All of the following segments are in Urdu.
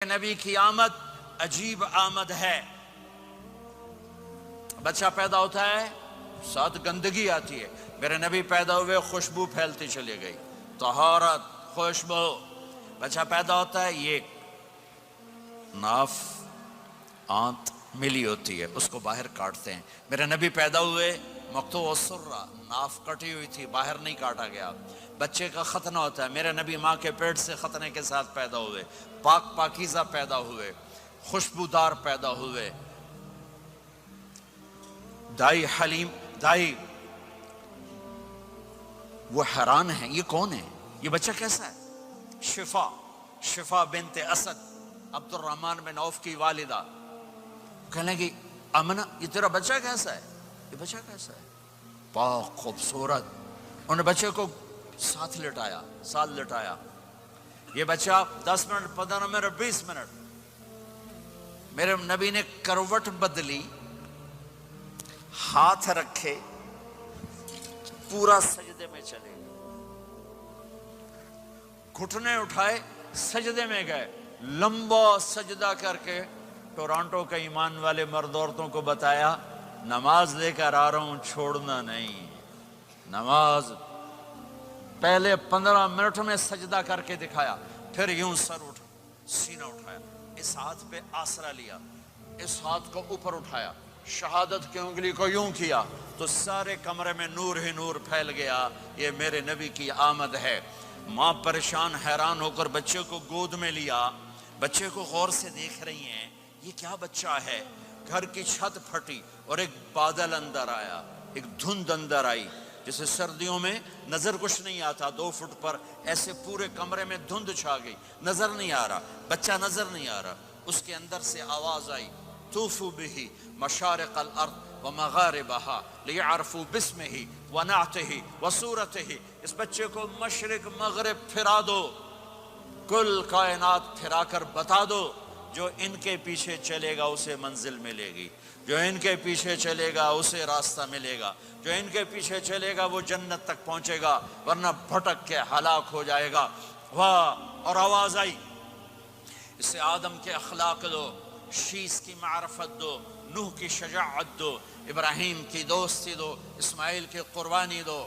نبی کی آمد عجیب آمد ہے. بچہ پیدا ہوتا ہے ساتھ گندگی آتی ہے. میرے نبی پیدا ہوئے خوشبو پھیلتی چلی گئی, طہارت, خوشبو. بچہ پیدا ہوتا ہے یہ ناف آنت ملی ہوتی ہے, اس کو باہر کاٹتے ہیں. میرے نبی پیدا ہوئے مقطوع السرہ, ناف کٹی ہوئی تھی, باہر نہیں کاٹا گیا. بچے کا ختنہ ہوتا ہے. میرے نبی ماں کے پیٹ سے ختنے کے ساتھ پیدا ہوئے, پاک پاکیزہ پیدا ہوئے, خوشبودار پیدا ہوئے. دائی حلیم, دائی وہ حیران ہیں یہ کون ہے, یہ بچہ کیسا ہے. شفا بنت اسد, عبد الرحمن بن عوف کی والدہ, کہنے لگی امنہ یہ تیرا بچہ کیسا ہے, یہ بچہ کیسا ہے, پاک خوبصورت. انہوں نے بچے کو ساتھ لٹایا. یہ بچہ 10 منٹ 15 منٹ 20 منٹ, میرے نبی نے کروٹ بدلی, ہاتھ رکھے, پورا سجدے میں چلے, گھٹنے اٹھائے, سجدے میں گئے. لمبا سجدہ کر کے ٹورانٹو کے ایمان والے مرد عورتوں کو بتایا نماز لے کر آ رہا ہوں, چھوڑنا نہیں. نماز پہلے 15 منٹ میں سجدہ کر کے دکھایا, پھر یوں سر اٹھا, سینہ اٹھایا, اس ہاتھ پہ آسرا لیا, اس ہاتھ کو اوپر اٹھایا, شہادت کی انگلی کو یوں کیا تو سارے کمرے میں نور ہی نور پھیل گیا. یہ میرے نبی کی آمد ہے. ماں پریشان حیران ہو کر بچے کو گود میں لیا, بچے کو غور سے دیکھ رہی ہیں, یہ کیا بچہ ہے. گھر کی چھت پھٹی اور ایک بادل اندر آیا, ایک دھند اندر آئی, جیسے سردیوں میں نظر کچھ نہیں آتا 2 فٹ پر, ایسے پورے کمرے میں دھند چھا گئی, نظر نہیں آ رہا, بچہ نظر نہیں آ رہا. اس کے اندر سے آواز آئی طوفوا به مشارق الارض ومغاربها لیعرفوا باسمه ونعته وصورته. اس بچے کو مشرق مغرب پھرا دو, کل کائنات پھرا کر بتا دو. جو ان کے پیچھے چلے گا اسے منزل ملے گی, جو ان کے پیچھے چلے گا اسے راستہ ملے گا, جو ان کے پیچھے چلے گا وہ جنت تک پہنچے گا, ورنہ بھٹک کے ہلاک ہو جائے گا. واہ. اور آواز آئی اسے آدم کے اخلاق دو, شیس کی معرفت دو, نوح کی شجاعت دو, ابراہیم کی دوستی دو, اسماعیل کی قربانی دو,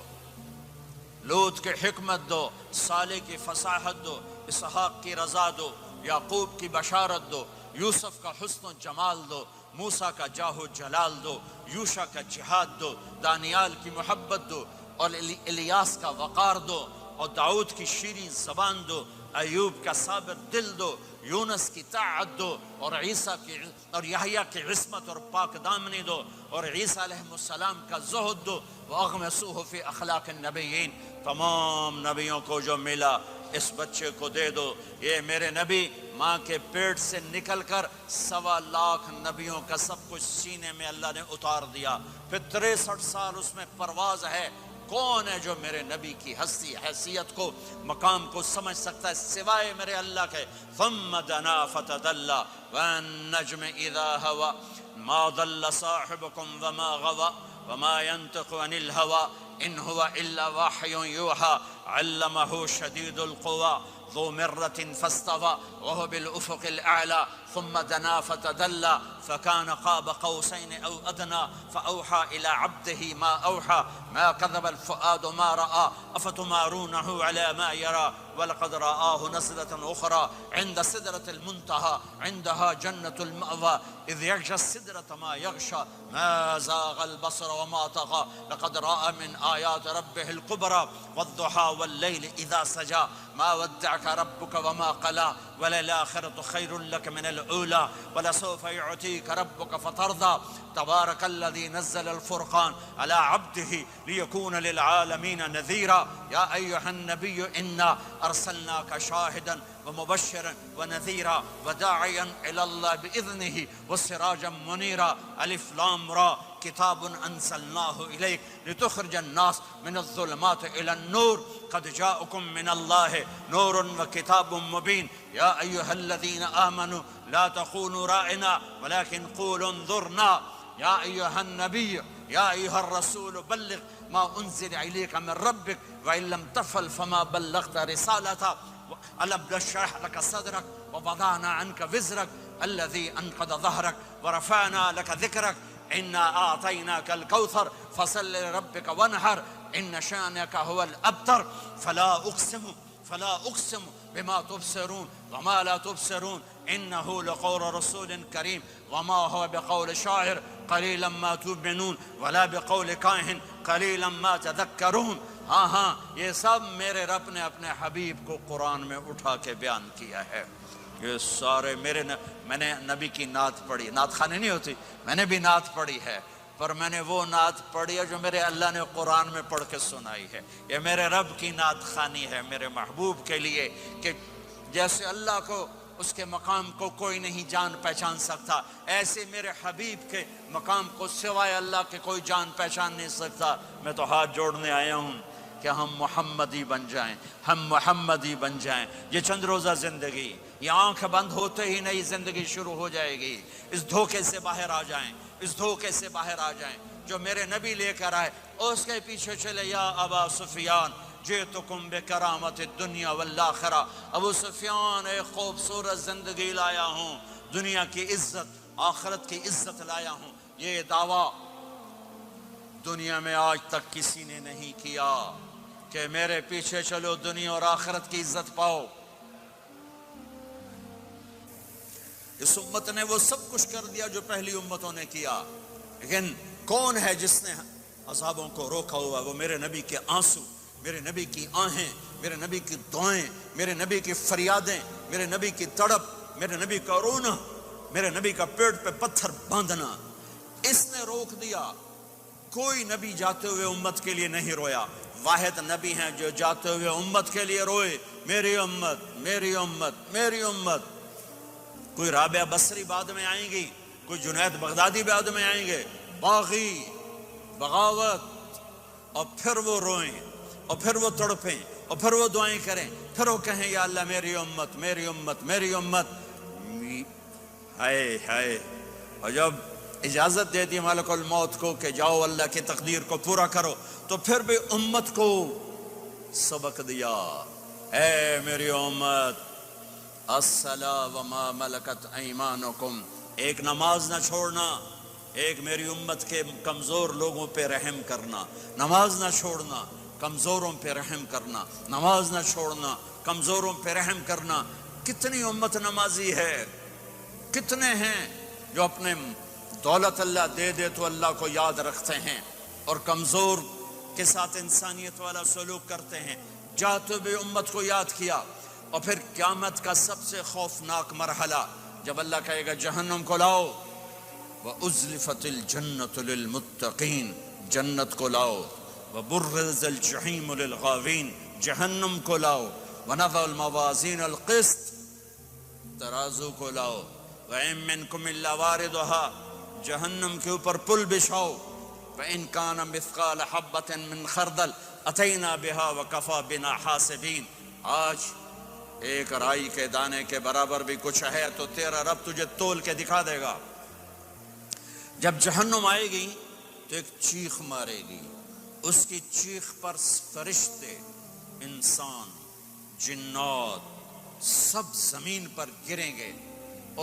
لوط کی حکمت دو, صالح کی فصاحت دو, اسحاق کی رضا دو, یعقوب کی بشارت دو, یوسف کا حسن و جمال دو, موسیٰ کا جاہ و جلال دو, یوشع کا جہاد دو, دانیال کی محبت دو, اور الیاس کا وقار دو, اور داؤد کی شیریں زبان دو, ایوب کا صابر دل دو, یونس کی طاعت دو, اور عیسیٰ کی اور یحییٰ کی عصمت اور پاک دامنی دو, اور عیسیٰ علیہ السلام کا زہد دو. وَأَغْمِسُوهُ فِي أَخْلَاقِ النَّبِيِّينَ. تمام نبیوں کو جو ملا اس بچے کو دے دو. یہ میرے نبی ماں کے پیٹ سے نکل کر 1.25 لاکھ نبیوں کا سب کچھ سینے میں اللہ نے اتار دیا. پھر 63 سال اس میں پرواز ہے. کون ہے جو میرے نبی کی ہستی حیثیت کو مقام کو سمجھ سکتا ہے سوائے میرے اللہ کے. ثم دنا فتدلى والنجم اذا هوى ما ضل صاحبكم وما غوى وما ينطق عن الهوى ان هو الا وحي يوحى علمه شديد القوى ذو مرة فاستوى وهو بالأفق الأعلى ثم دنا فتدلى فكان قاب قوسين أو أدنى فأوحى إلى عبده ما أوحى ما كذب الفؤاد ما رأى أفتمارونه على ما يرى ولقد رآه نزلة أخرى عند سدرة المنتهى عندها جنة المأوى إذ يغشى السدرة ما يغشى ما زاغ البصر وما طغى لقد رأى من آيات ربه الكبرى والضحى والليل إذا سجى ما ودعك ربك وما قلى وللآخرة خير لك من الأولى ولسوف يعطيك ربك فترضى تبارك الذي نزل الفرقان على عبده ليكون للعالمين نذيرا يا أيها النبي إنا أرسلناك شاهدا ومبشرا ونذيرا وداعيا إلى الله بإذنه وسراجا منيرا ألف لام را كتاب أنزلناه إليك لتخرج الناس من الظلمات إلى النور قد جاءكم من الله نور وكتاب مبين يا أيها الذين آمنوا لا تقولوا رائنا ولكن قولوا انظرنا يا أيها النبي يا أيها الرسول بلغ ما أنزل إليك من ربك وإن لم تفعل فما بلغت رسالته ألم نشرح لك صدرك وَوَضَعْنَا عَنْكَ وِزْرَكَ الَّذِي أَنْقَضَ ظَهْرَكَ وَرَفَعْنَا لَكَ ذِكْرَكَ إِنَّا أَعْطَيْنَاكَ الْكَوْثَرَ فَصَلِّ لِرَبِّكَ وَانْحَرْ إِنَّ شَانِئَكَ هُوَ الْأَبْتَرُ فلا أقسم بما تبصرون وما لا تبصرون إنه لقول رسول كريم وما هو بقول شاعر قليلا ما تؤمنون ولا بقول کاہن قلیلا ما تذکرون. ہاں یہ سب میرے رب نے اپنے حبیب کو قرآن میں اٹھا کے بیان کیا ہے. یہ سارے میں نے نبی کی نعت پڑھی. نعت خانے نہیں ہوتی، میں نے بھی نعت پڑھی ہے، پر میں نے وہ نعت پڑھی ہے جو میرے اللہ نے قرآن میں پڑھ کے سنائی ہے. یہ میرے رب کی نعت خوانی ہے میرے محبوب کے لیے، کہ جیسے اللہ کو اس کے مقام کو کوئی نہیں جان پہچان سکتا، ایسے میرے حبیب کے مقام کو سوائے اللہ کے کوئی جان پہچان نہیں سکتا. میں تو ہاتھ جوڑنے آیا ہوں کہ ہم محمدی بن جائیں، ہم محمدی بن جائیں. یہ چند روزہ زندگی، یہ آنکھ بند ہوتے ہی نئی زندگی شروع ہو جائے گی. اس دھوکے سے باہر آ جائیں، اس دھوکے سے باہر آ جائیں جو میرے نبی لے کر آئے. اس کے پیچھے چلے. یا ابا سفیان جئتکم بکرامت الدنیا والآخرہ. ابو سفیان ایک خوبصورت زندگی لایا ہوں، دنیا کی عزت آخرت کی عزت لایا ہوں. یہ دعویٰ دنیا میں آج تک کسی نے نہیں کیا کہ میرے پیچھے چلو دنیا اور آخرت کی عزت پاؤ. اس امت نے وہ سب کچھ کر دیا جو پہلی امتوں نے کیا، لیکن کون ہے جس نے عذابوں کو روکا ہوا؟ وہ میرے نبی کے آنسو، میرے نبی کی آہیں، میرے نبی کی دعائیں، میرے نبی کی فریادیں، میرے نبی کی تڑپ، میرے نبی کا رونا، میرے نبی کا پیٹ پہ پتھر باندھنا. اس نے روک دیا. کوئی نبی جاتے ہوئے امت کے لیے نہیں رویا. واحد نبی ہیں جو جاتے ہوئے امت کے لیے روئے، میری امت میری امت میری امت. کوئی رابعہ بصری بعد میں آئیں گی، کوئی جنید بغدادی بعد میں آئیں گے، باغی بغاوت، اور پھر وہ روئیں اور پھر وہ تڑپیں اور پھر وہ دعائیں کریں، پھر وہ کہیں یا اللہ میری امت میری امت میری امت. ہائے ہائے. اور جب اجازت دے دی ملک الموت کو کہ جاؤ اللہ کی تقدیر کو پورا کرو، تو پھر بھی امت کو سبق دیا. اے میری امت الصلاۃ وما ملکت ایمانکم. ایک نماز نہ چھوڑنا، ایک میری امت کے کمزور لوگوں پہ رحم کرنا. نماز نہ چھوڑنا، کمزوروں پہ رحم کرنا. نماز نہ چھوڑنا، کمزوروں پہ رحم کرنا. کتنی امت نمازی ہے، کتنے ہیں جو اپنے دولت اللہ دے دے تو اللہ کو یاد رکھتے ہیں اور کمزور کے ساتھ انسانیت والا سلوک کرتے ہیں. جاتے بھی امت کو یاد کیا. اور پھر قیامت کا سب سے خوفناک مرحلہ جب اللہ کہے گا جہنم کو لاؤ، وَأُزْلِفَتِ الْجَنَّةُ لِلْمُتَّقِينَ، جنت کو لاؤ. وَبُرِّزَ الْجَحِيمُ لِلْغَاوِينَ، جہنم کو لاؤ. وَنَضَعُ الْمَوَازِينَ الْقِسْطَ، ترازو کو لاؤ. وَإِن مِّنكُمْ إِلَّا وَارِدُهَا، جہنم کے اوپر پل بچھاؤ. وَإِن كَانَ مِثْقَالَ حَبَّةٍ مِّنْ خَرْدَلٍ أَتَيْنَا بِهَا وَكَفَى بِنَا حَاسِبِينَ. آج ایک رائی کے دانے کے برابر بھی کچھ ہے تو تیرا رب تجھے تول کے دکھا دے گا. جب جہنم آئے گی تو ایک چیخ مارے گی. اس کی چیخ پر فرشتے، انسان، جنات سب زمین پر گریں گے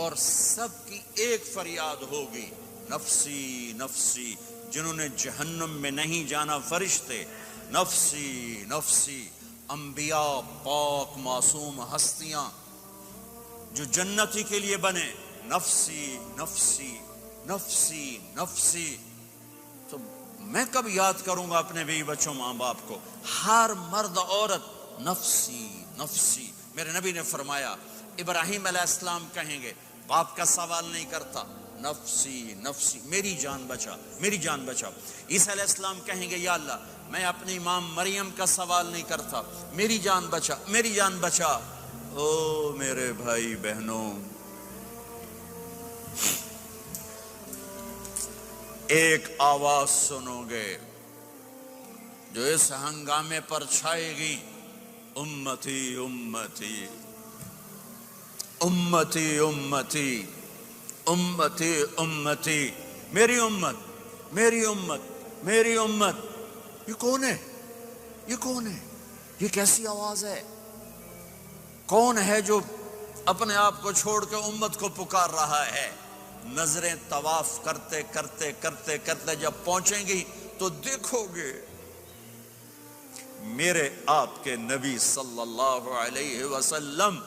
اور سب کی ایک فریاد ہوگی، نفسی نفسی. جنہوں نے جہنم میں نہیں جانا فرشتے، نفسی نفسی. انبیاء، پاک معصوم ہستیاں جو جنتی کے لیے بنے، نفسی نفسی نفسی نفسی. تو میں کب یاد کروں گا اپنے بیوی بچوں ماں باپ کو؟ ہر مرد عورت نفسی نفسی. میرے نبی نے فرمایا ابراہیم علیہ السلام کہیں گے، باپ کا سوال نہیں کرتا، نفسی نفسی، میری جان بچا میری جان بچا. عیسیٰ علیہ السلام کہیں گے یا اللہ میں اپنی ماں مریم کا سوال نہیں کرتا، میری جان بچا میری جان بچا. او میرے بھائی بہنوں، ایک آواز سنو گے جو اس ہنگامے پر چھائے گی، امتی امتی امتی امتی امتی امتی. میری امت میری امت میری امت. یہ کون ہے؟ یہ کون ہے؟ یہ کیسی آواز ہے؟ کون ہے جو اپنے آپ کو چھوڑ کے امت کو پکار رہا ہے۔ نظریں طواف کرتے کرتے کرتے کرتے جب پہنچیں گی تو دیکھو گے میرے آپ کے نبی صلی اللہ علیہ وسلم،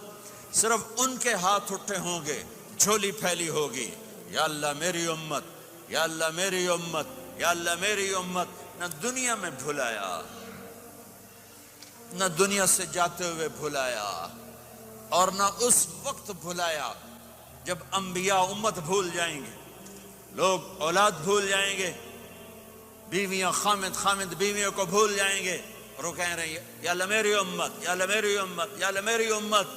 صرف ان کے ہاتھ اٹھے ہوں گے، جھولی پھیلی ہوگی، یا اللہ میری امت، یا اللہ میری امت، یا اللہ میری امت۔ نہ دنیا میں بھلایا، نہ دنیا سے جاتے ہوئے بھلایا، اور نہ اس وقت بھلایا جب انبیاء امت بھول جائیں گے، لوگ اولاد بھول جائیں گے، بیویاں خامد بیویوں کو بھول جائیں گے، اور وہ کہہ رہے ہیں یا اللہ میری امت، یا اللہ میری امت، یا اللہ میری امت۔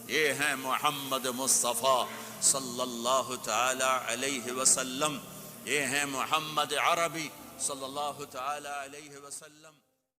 یہ ہیں محمد مصطفیٰ صلی اللہ تعالی علیہ وسلم، یہ ہیں محمد عربی صلی اللہ تعالی علیہ وسلم۔